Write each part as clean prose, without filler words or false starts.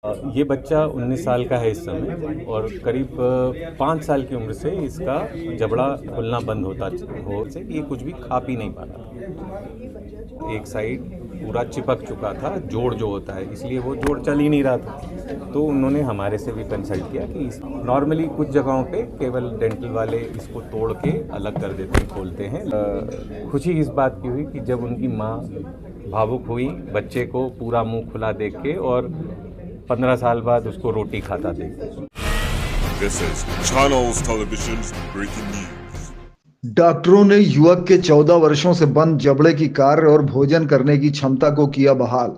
ये बच्चा 19 साल का है इस समय और करीब 5 साल की उम्र से इसका जबड़ा खुलना बंद होता हो से ये कुछ भी खा पी नहीं पा रहा। एक साइड पूरा चिपक चुका था, जोड़ जो होता है, इसलिए वो जोड़ चल ही नहीं रहा था। तो उन्होंने हमारे से भी कंसल्ट किया कि नॉर्मली कुछ जगहों पे केवल डेंटल वाले इसको तोड़ के अलग कर देते हैं, खोलते हैं। खुशी इस बात की हुई कि जब उनकी माँ भावुक हुई बच्चे को पूरा मुंह खुला देख के और 15 साल बाद उसको रोटी खाता देख के। This is Channels Television's breaking news. डॉक्टरों ने युवक के 14 वर्षों से बंद जबड़े की कार्य और भोजन करने की क्षमता को किया बहाल।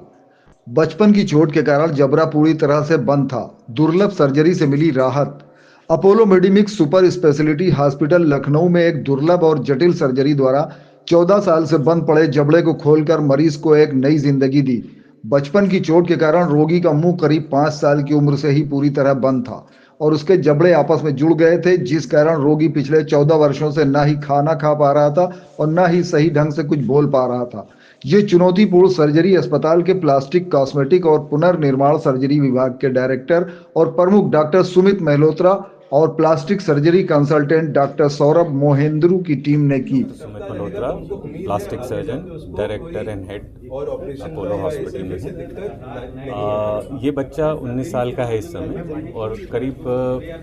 बचपन की चोट के कारण जबड़ा पूरी तरह से बंद था। दुर्लभ सर्जरी से मिली राहत। Apollo Medimix super speciality hospital Lucknow में एक दुर्लभ और जटिल सर्जरी द्वारा 14 साल से बंद पड़े जबड़े को खोलकर मरीज को एक नई जिंदगी दी। बचपन की चोट के कारण रोगी का मुंह करीब 5 साल की उम्र से ही पूरी तरह बंद था और उसके जबड़े आपस में जुड़ गए थे, जिस कारण रोगी पिछले 14 वर्षों से ना ही खाना खा पा रहा था और ना ही सही ढंग से कुछ बोल पा रहा था। ये चुनौतीपूर्ण सर्जरी अस्पताल के प्लास्टिक, कॉस्मेटिक और पुनर्निर्माण सर्जरी विभाग के डायरेक्टर और प्रमुख डॉक्टर सुमित मेहलोत्रा और plastic surgery consultant doctor Saurabh Mohindroo की टीम ने की। Sumit Malhotra, plastic surgeon, director and head Apollo hospital में से। ये बच्चा 19 साल का है इस समय और करीब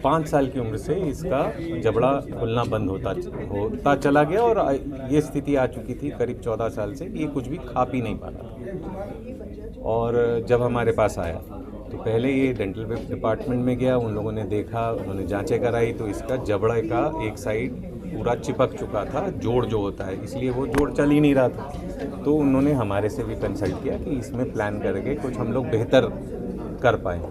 5 साल की उम्र से इसका जबड़ा खुलना बंद होता चला गया और ये स्थिति आ चुकी थी करीब 14 साल से ये कुछ भी खा पी नहीं पा रहा। और जब हमारे पास आया तो पहले ये डेंटल डिपार्टमेंट में गया, उन लोगों ने देखा, उन्होंने जांचें कराई तो इसका जबड़े का एक साइड पूरा चिपक चुका था, जोड़ जो होता है, इसलिए वो जोड़ चल ही नहीं रहा था। तो उन्होंने हमारे से भी कंसल्ट किया कि इसमें प्लान करके कुछ हम लोग बेहतर कर पाएँ।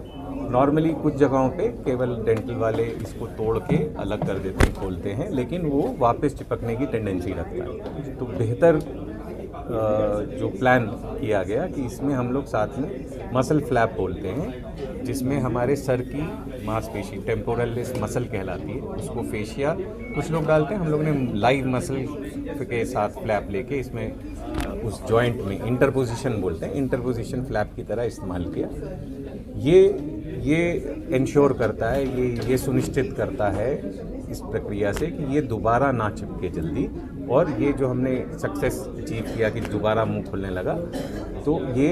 नॉर्मली कुछ जगहों पे केवल डेंटल वाले इसको तोड़ के अलग कर देते हैं, खोलते हैं, लेकिन वो वापस चिपकने की टेंडेंसी रखता है। तो बेहतर जो प्लान किया गया कि इसमें हम लोग साथ में मसल फ्लैप बोलते हैं, जिसमें हमारे सर की मांसपेशी टेम्पोरलिस मसल कहलाती है, उसको फेशिया कुछ लोग डालते हैं, हम लोग ने लाइव मसल के साथ फ्लैप लेके इसमें उस जॉइंट में इंटरपोजिशन बोलते हैं, इंटरपोजिशन फ्लैप की तरह इस्तेमाल किया। ये इंश्योर करता है, ये सुनिश्चित करता है इस प्रक्रिया से कि ये दोबारा ना चिपके जल्दी, और ये जो हमने सक्सेस अचीव किया कि दोबारा मुंह खुलने लगा तो ये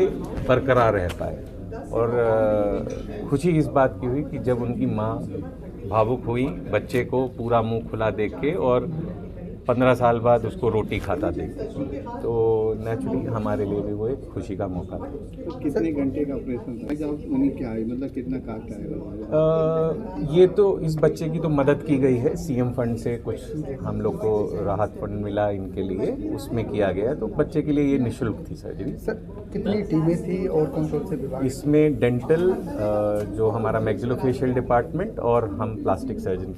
बरकरार रहता है। और खुशी इस बात की हुई कि जब उनकी माँ भावुक हुई बच्चे को पूरा मुंह खुला देख के और 15 साल बाद उसको रोटी खाता देख के, तो नेचुरली हमारे लिए भी वो एक खुशी का मौका था। तो कितने घंटे का ऑपरेशन था? क्या है, मतलब कितना कास्ट आएगा? ये तो इस बच्चे की तो मदद की गई है, सीएम फंड से कुछ हम लोग को राहत फंड मिला इनके लिए, उसमें किया गया, तो बच्चे के लिए ये निःशुल्क थी सर्जरी। सर, कितनी टीमें थी और कौन से विभाग? इसमें डेंटल, जो हमारा मैक्सिलोफेशियल डिपार्टमेंट, और हम प्लास्टिक सर्जन,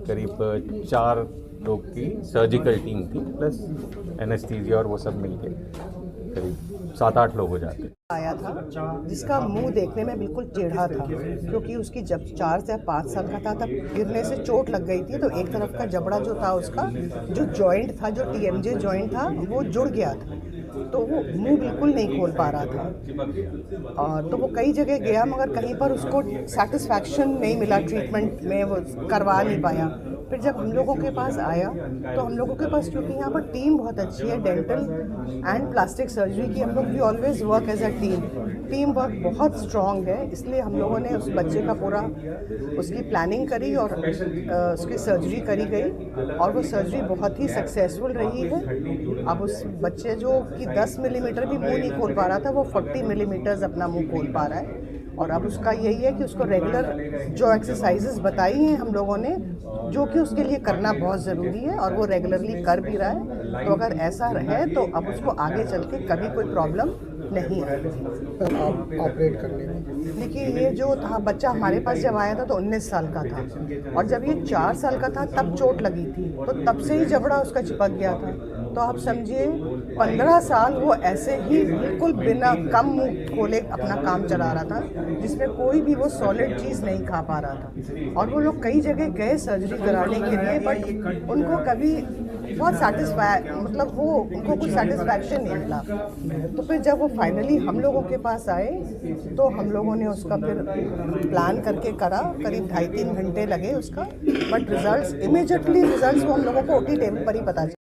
करीब 4 लोग की सर्जिकल टीम थी, प्लस एनेस्थीसिया और वो सब मिलके करीब 7-8 लोग हो जाते। आया था जिसका मुंह देखने में बिल्कुल टेढ़ा था, क्योंकि उसकी जब 4 से 5 साल का था तब गिरने से चोट लग गई थी, तो एक तरफ का जबड़ा जो था उसका जो जॉइंट था, जो टीएमजे जॉइंट था, वो जुड़ गया था, तो वो मुंह बिल्कुल नहीं खोल पा रहा था। और तो वो कई जगह गया मगर कहीं पर उसको सेटिस्फैक्शन नहीं मिला, ट्रीटमेंट में वो करवा नहीं पाया। फिर जब हम लोगों के पास आया तो हम लोगों के पास, क्योंकि यहाँ पर टीम बहुत अच्छी है, डेंटल एंड प्लास्टिक सर्जरी की, हम लोग we always work as a team work बहुत स्ट्रॉन्ग है, इसलिए हम लोगों ने उस बच्चे का पूरा उसकी प्लानिंग करी और उसकी सर्जरी करी गई, और वो सर्जरी बहुत ही सक्सेसफुल रही है। अब उस बच्चे जो कि 10 मिलीमीटर भी मुंह नहीं खोल पा रहा था, वो 40 मिलीमीटर्स अपना मुंह खोल पा रहा है। और अब उसका यही है कि उसको रेगुलर जो एक्सरसाइजेस बताई हैं हम लोगों ने, जो कि उसके लिए करना बहुत ज़रूरी है, और वो रेगुलरली कर भी रहा है। तो अगर ऐसा रहे तो अब उसको आगे चल के कभी कोई प्रॉब्लम नहीं आएगी ऑपरेट करने में। देखिए, ये जो था बच्चा हमारे पास जब आया था तो 19 साल का था, और जब ये 4 साल का था तब चोट लगी थी, तो तब से ही जबड़ा उसका चिपक गया था। तो आप समझिए 15 साल वो ऐसे ही बिल्कुल बिना कम मुंह खोले अपना काम चला रहा था, जिसमें कोई भी वो सॉलिड चीज़ नहीं खा पा रहा था। और वो लोग कई जगह गए सर्जरी कराने के लिए, बट उनको कभी बहुत मतलब वो उनको कुछ सेटिस्फैक्शन नहीं मिला। तो फिर जब वो फाइनली हम लोगों के पास आए तो हम लोगों ने उसका फिर प्लान करके करा, करीब 2.5-3 घंटे लगे उसका, बट इमीडिएटली रिजल्ट्स वो हम लोगों को OT टेबल पर ही पता चला।